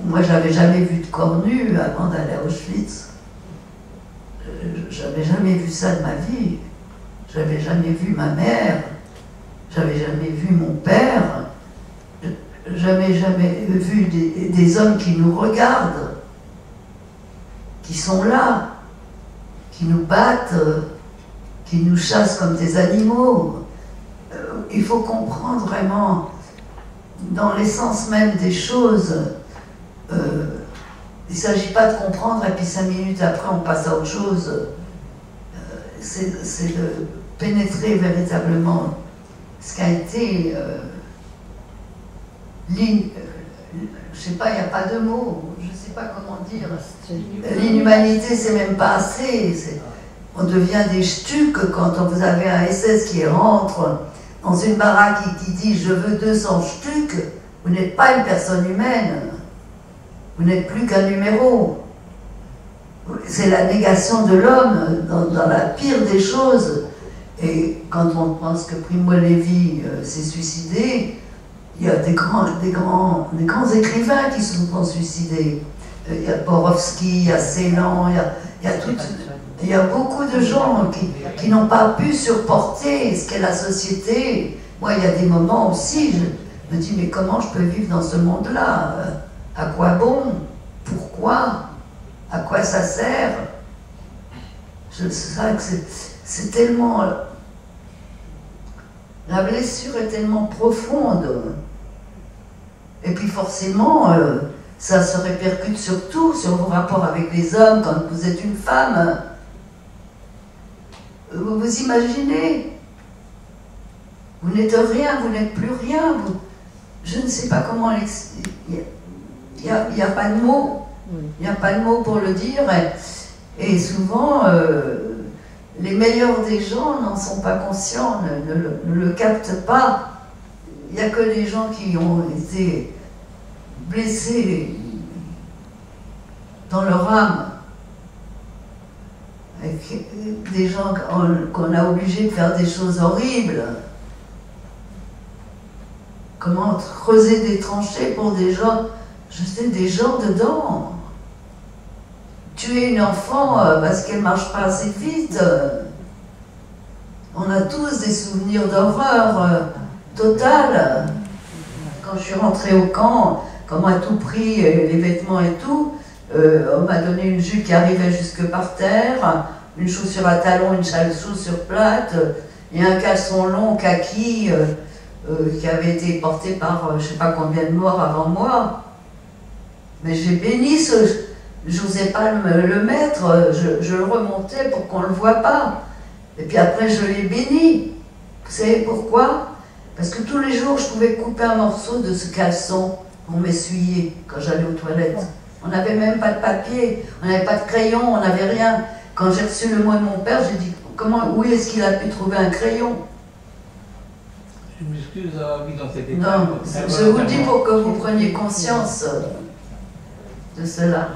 Moi, j'avais jamais vu de corps nu avant d'aller à Auschwitz. J'avais jamais vu ça de ma vie. J'avais jamais vu ma mère. J'avais jamais vu mon père. Jamais vu des hommes qui nous regardent, qui sont là, qui nous battent, qui nous chassent comme des animaux. Il faut comprendre vraiment, dans l'essence même des choses, il ne s'agit pas de comprendre et puis 5 minutes après on passe à autre chose. C'est de pénétrer véritablement ce qu'a été je sais pas, il n'y a pas de mots, je ne sais pas comment dire. L'inhumanité, c'est même pas assez. On devient des stucs quand vous avez un SS qui rentre dans une baraque et qui dit « je veux 200 stucs », vous n'êtes pas une personne humaine. Vous n'êtes plus qu'un numéro. C'est la négation de l'homme dans la pire des choses. Et quand on pense que Primo Levi s'est suicidé, il y a des grands écrivains qui se sont suicidés. Il y a Borowski, il y a Ceylan, il y a beaucoup de gens qui n'ont pas pu supporter ce qu'est la société. Moi, il y a des moments aussi, je me dis, mais comment je peux vivre dans ce monde-là? À quoi bon? Pourquoi? À quoi ça sert? Je sais que c'est tellement... La blessure est tellement profonde. Et puis forcément, ça se répercute surtout sur vos rapports avec les hommes quand vous êtes une femme. Vous vous imaginez? Vous n'êtes rien, vous n'êtes plus rien. Je ne sais pas comment l'expliquer. Il n'y a pas de mots. Il n'y a pas de mots pour le dire. Et souvent... les meilleurs des gens n'en sont pas conscients, ne le captent pas. Il n'y a que les gens qui ont été blessés dans leur âme, des gens qu'on a obligés de faire des choses horribles. Comment creuser des tranchées pour des gens, jeter des gens dedans. Tuer une enfant parce qu'elle ne marche pas assez vite. On a tous des souvenirs d'horreur totale. Quand je suis rentrée au camp, quand on m'a tout pris, les vêtements et tout, on m'a donné une jupe qui arrivait jusque par terre, une chaussure à talons, une chaussure plate, et un caleçon long kaki qui avait été porté par je ne sais pas combien de morts avant moi. Mais j'ai béni ce... Je n'osais pas le mettre, je le remontais pour qu'on ne le voit pas. Et puis après, je l'ai béni. Vous savez pourquoi? Parce que tous les jours, je pouvais couper un morceau de ce caleçon pour m'essuyer quand j'allais aux toilettes. On n'avait même pas de papier, on n'avait pas de crayon, on n'avait rien. Quand j'ai reçu le mot de mon père, j'ai dit, où est-ce qu'il a pu trouver un crayon? Je m'excuse d'avoir mis dans cet état. Non, je vous dis pour que vous preniez conscience de cela.